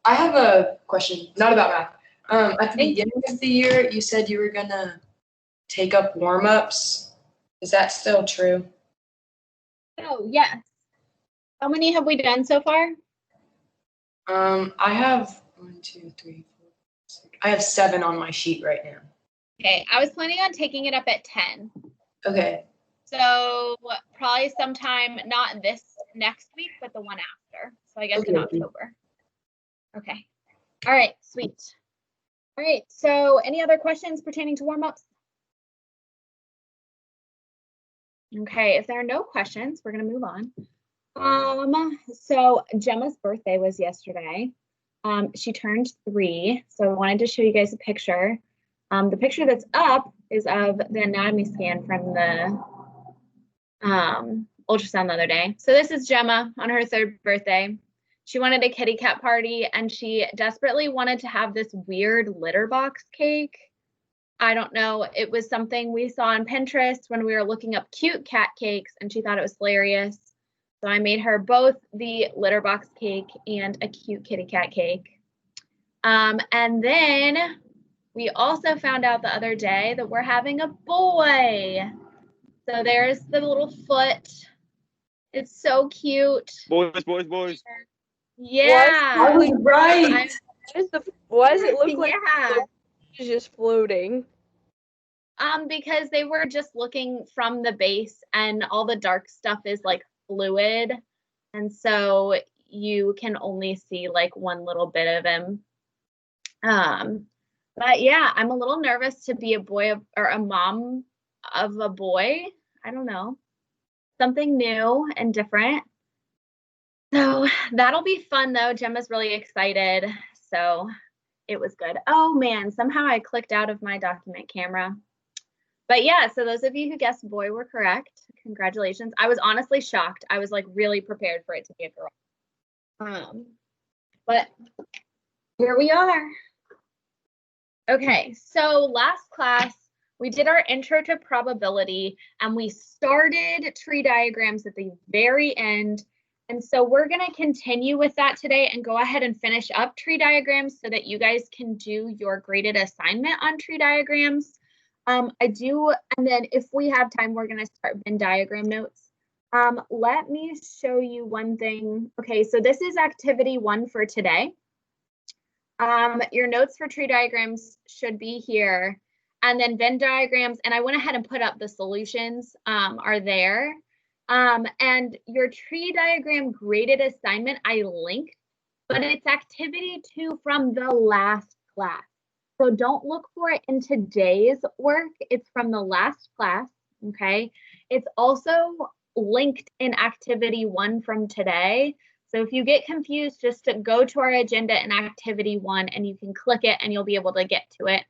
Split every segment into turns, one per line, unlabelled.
I have a question, not about math. At the beginning of the year, you said you were gonna take up warm-ups. Is that still true?
Oh, yes. How many have we done so far?
I have 1, 2, 3, 4, 6. I have 7 on my sheet right now.
Okay, I was planning on taking it up at 10.
Okay.
So probably sometime, not this next week, but the one after. So I guess in October. Okay. All right, sweet. All right, so any other questions pertaining to warm-ups? Okay, if there are no questions, we're gonna move on. So Gemma's birthday was yesterday. She turned 3, so I wanted to show you guys a picture. The picture that's up is of the anatomy scan from the ultrasound the other day. So this is Gemma on her 3rd birthday. She wanted a kitty cat party, and she desperately wanted to have this weird litter box cake. I don't know. It was something we saw on Pinterest when we were looking up cute cat cakes, and she thought it was hilarious. So I made her both the litter box cake and a cute kitty cat cake. And then we also found out the other day that we're having a boy. So there's the little foot. It's so cute.
Boys.
Yeah.
I was right.
Why does it look like
yeah.
it's just floating?
Because they were just looking from the base, and all the dark stuff is like fluid, and so you can only see like one little bit of him. But yeah, I'm a little nervous to be a boy or a mom of a boy. I don't know, something new and different. So that'll be fun though. Gemma's really excited, so it was good. Oh man, somehow I clicked out of my document camera. But yeah, so those of you who guessed boy were correct. Congratulations. I was honestly shocked. I was like really prepared for it to be a girl. But here we are. Okay, so last class, we did our intro to probability, and we started tree diagrams at the very end. And so we're going to continue with that today and go ahead and finish up tree diagrams so that you guys can do your graded assignment on tree diagrams. And then if we have time, we're going to start Venn diagram notes. Let me show you one thing. Okay, so this is activity 1 for today. Your notes for tree diagrams should be here. And then Venn diagrams, and I went ahead and put up the solutions are there. And your tree diagram graded assignment, I linked, but it's activity 2 from the last class. So don't look for it in today's work. It's from the last class, okay? It's also linked in activity 1 from today. So if you get confused, just to go to our agenda in activity 1 and you can click it and you'll be able to get to it.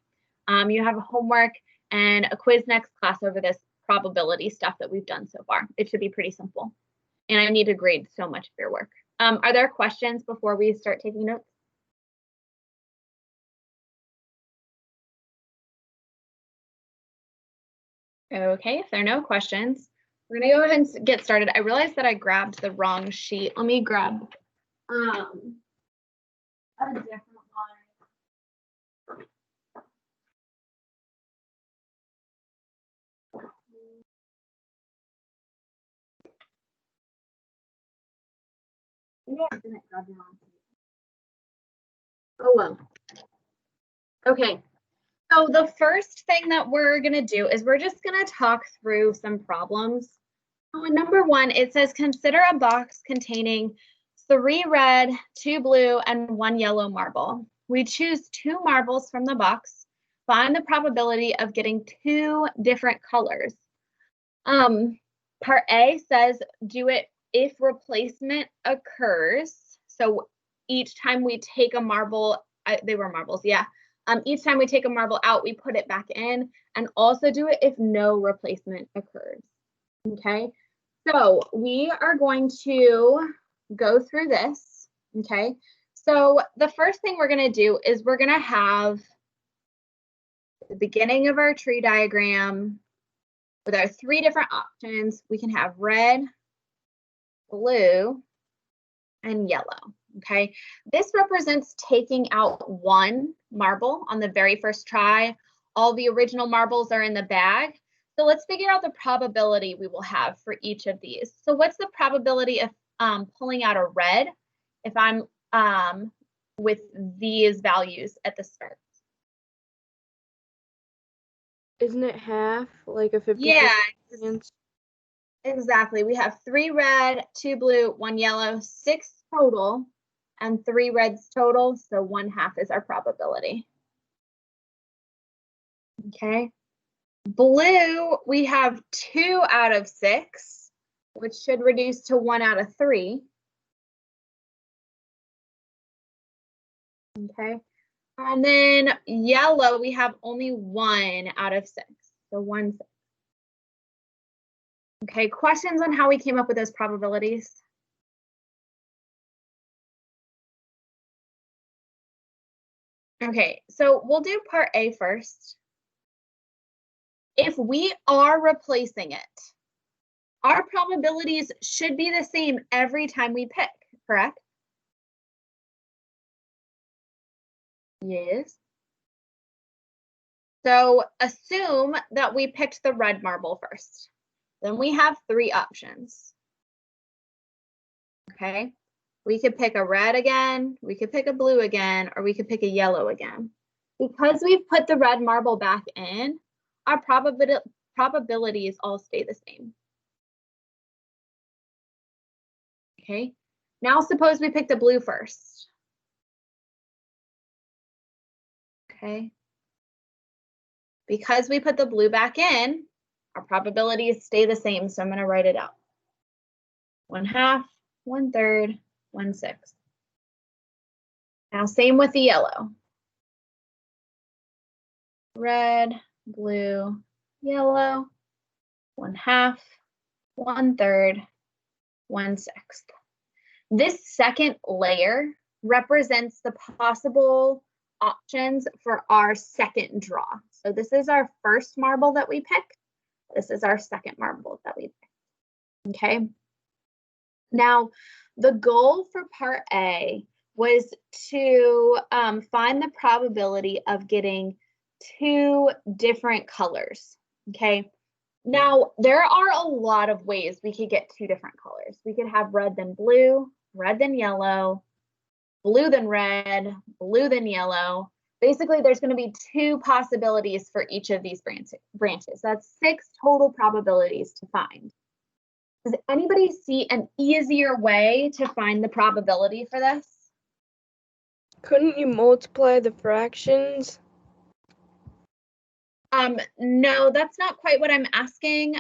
You have homework and a quiz next class over this probability stuff that we've done so far. It should be pretty simple. And I need to grade so much of your work. Are there questions before we start taking notes? Okay, if there are no questions, we're gonna go ahead and get started. I realized that I grabbed the wrong sheet. Let me grab a different one. Yeah, I didn't grab the wrong sheet. Oh well. Okay. So the first thing that we're going to do is we're just going to talk through some problems. So in number 1, it says consider a box containing 3 red, 2 blue, and 1 yellow marble. We choose 2 marbles from the box. Find the probability of getting 2 different colors. Part A says do it if replacement occurs. So each time we take a marble, they were marbles, yeah. Each time we take a marble out, we put it back in, and also do it if no replacement occurs. Okay, so we are going to go through this. Okay, so the first thing we're going to do is we're going to have the beginning of our tree diagram with our 3 different options. We can have red, blue, and yellow. Okay, this represents taking out one marble on the very first try. All the original marbles are in the bag. So let's figure out the probability we will have for each of these. So what's the probability of pulling out a red if I'm with these values at the start?
Isn't it half, like a 50?
Yeah,
chance?
exactly. We have 3 red, 2 blue, 1 yellow, 6 total, and 3 reds total. So 1/2 is our probability. Okay. Blue, we have 2 out of 6, which should reduce to 1 out of 3. Okay. And then yellow, we have only 1 out of 6. So 1/6. Okay, questions on how we came up with those probabilities? Okay, so we'll do part A first. If we are replacing it, our probabilities should be the same every time we pick, correct? Yes. So assume that we picked the red marble first. Then we have 3 options. Okay, we could pick a red again, we could pick a blue again, or we could pick a yellow again. Because we've put the red marble back in, our probabilities all stay the same. Okay, now suppose we pick the blue first. Okay, because we put the blue back in, our probabilities stay the same, so I'm going to write it out. 1/2, 1/3, 1/6. Now same with the yellow. Red, blue, yellow, 1/2, 1/3, 1/6. This second layer represents the possible options for our second draw. So this is our first marble that we picked. This is our second marble that we picked. Okay. Now, the goal for part A was to find the probability of getting 2 different colors. Okay. Now, there are a lot of ways we could get 2 different colors. We could have red then blue, red then yellow, blue then red, blue then yellow. Basically, there's going to be 2 possibilities for each of these branches. That's 6 total probabilities to find. Does anybody see an easier way to find the probability for this?
Couldn't you multiply the fractions?
No, that's not quite what I'm asking.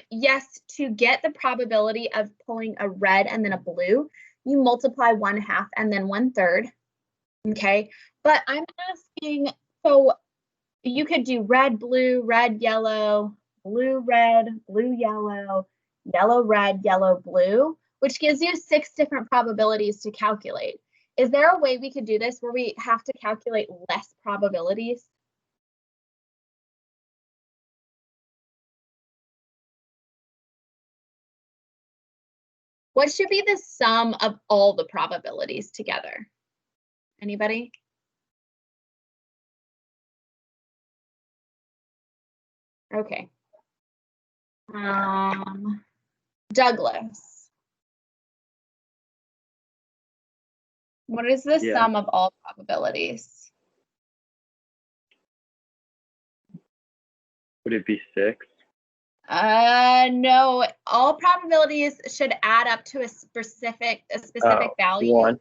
Yes, to get the probability of pulling a red and then a blue, you multiply 1/2 and then 1/3. Okay, but I'm asking, so you could do red, blue, red, yellow, blue, red, blue, yellow, yellow, red, yellow, blue, which gives you 6 different probabilities to calculate. Is there a way we could do this where we have to calculate less probabilities? What should be the sum of all the probabilities together? Anybody? Okay. Douglas. What is the sum of all probabilities?
Would it be 6?
No, all probabilities should add up to a specific value.
1.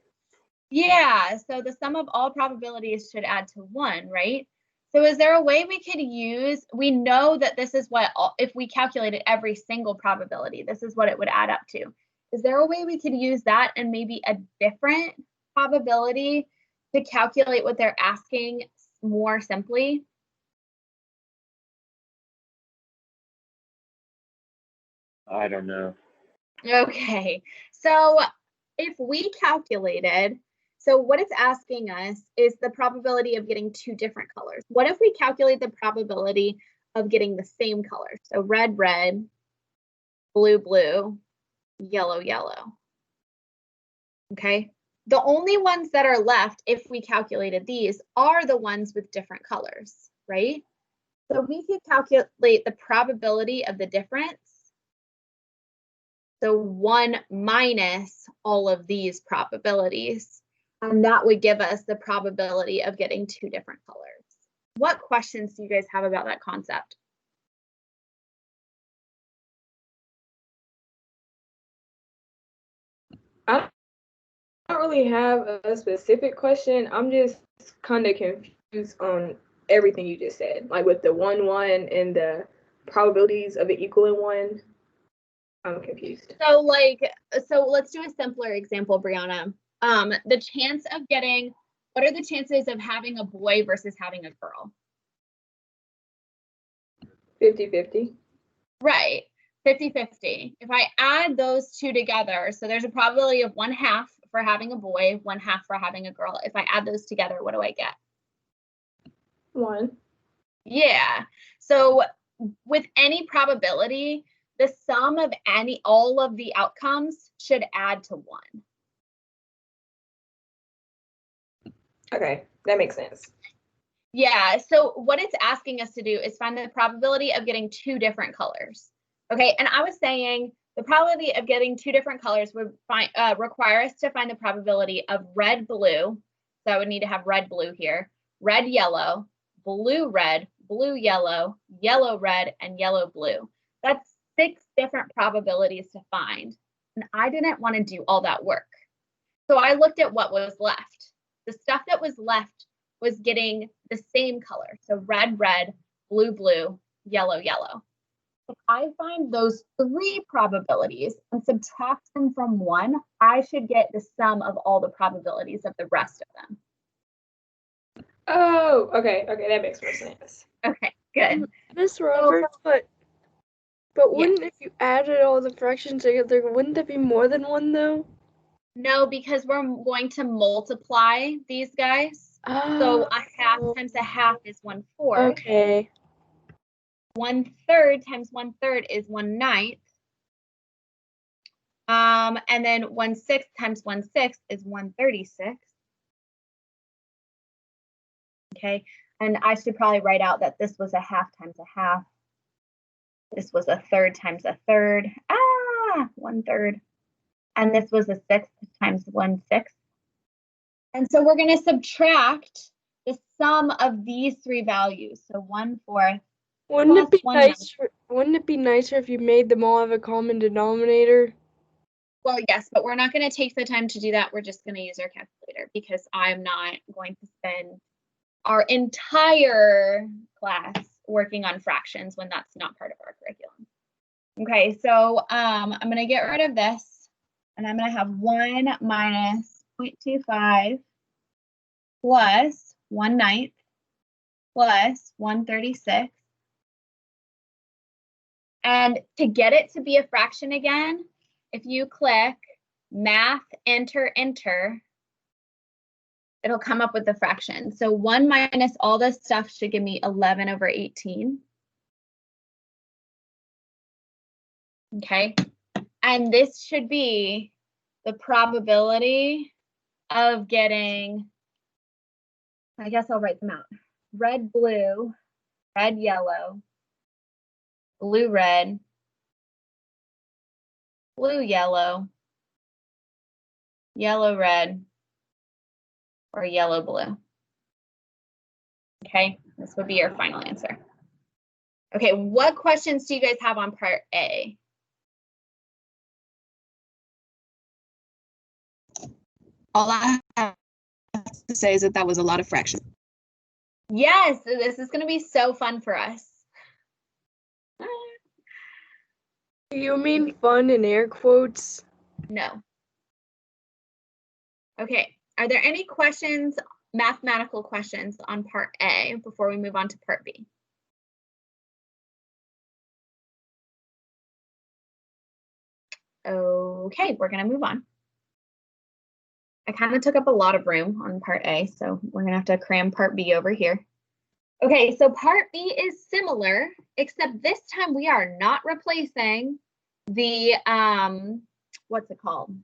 Yeah, so the sum of all probabilities should add to 1, right? So is there a way we could use, we know that this is what, if we calculated every single probability, this is what it would add up to. Is there a way we could use that and maybe a different probability to calculate what they're asking more simply?
I don't know.
Okay, so if we calculated, so what it's asking us is the probability of getting 2 different colors. What if we calculate the probability of getting the same color? So red, red, blue, blue, yellow, yellow. Okay. The only ones that are left, if we calculated these, are the ones with different colors, right? So we could calculate the probability of the difference. So 1 minus all of these probabilities, and that would give us the probability of getting 2 different colors. What questions do you guys have about that concept?
I don't really have a specific question. I'm just kind of confused on everything you just said, like with the 1, 1 and the probabilities of it equaling 1. I'm confused.
So let's do a simpler example, Brianna. The chance of getting, what are the chances of having a boy versus having a girl?
50-50.
Right, 50-50. If I add those two together, so there's a probability of 1/2 for having a boy, 1/2 for having a girl. If I add those together, what do I get?
1.
Yeah, so with any probability, the sum of all of the outcomes should add to 1.
Okay, that makes sense.
Yeah, so what it's asking us to do is find the probability of getting 2 different colors. Okay, and I was saying the probability of getting 2 different colors would require us to find the probability of red, blue. So I would need to have red, blue here, red, yellow, blue, yellow, red, and yellow, blue. That's 6 different probabilities to find. And I didn't want to do all that work. So I looked at what was left. The stuff that was left was getting the same color. So red, blue, yellow. If I find those 3 probabilities and subtract them from 1, I should get the sum of all the probabilities of the rest of them.
Oh, okay, that makes more sense.
Okay, good.
Miss Roberts, but wouldn't if you added all the fractions together, wouldn't there be more than 1 though?
No, because we're going to multiply these guys. So 1/2 times 1/2 is 1/4.
Okay.
1/3 times 1/3 is 1/9. And then 1/6 times 1/6 is 1/36. Okay, and I should probably write out that this was 1/2 times 1/2. This was 1/3 times 1/3. 1/3. And this was 1/6 times 1/6. And so we're going to subtract the sum of these 3 values. So 1/4.
Wouldn't it be nicer if you made them all have a common denominator?
Well, yes, but we're not going to take the time to do that. We're just going to use our calculator because I'm not going to spend our entire class working on fractions when that's not part of our curriculum. Okay, so I'm going to get rid of this, and I'm going to have 1 minus 0.25 plus 1/9 plus 1/36. And to get it to be a fraction again, if you click math, enter, it'll come up with the fraction. So 1 minus all this stuff should give me 11/18. Okay, and this should be the probability of getting, I guess I'll write them out. Red, blue, red, yellow, blue, red, blue, yellow, yellow, red, or yellow, blue. Okay, this would be your final answer. Okay, what questions do you guys have on part A?
All I have to say is that was a lot of fractions.
Yes, this is going to be so fun for us.
You mean fun in air quotes?
No. Okay, are there any questions, mathematical questions on part A before we move on to part B? Okay, we're going to move on. I kind of took up a lot of room on part A, so we're going to have to cram part B over here. Okay, so part B is similar, except this time we are not replacing the, what's it called?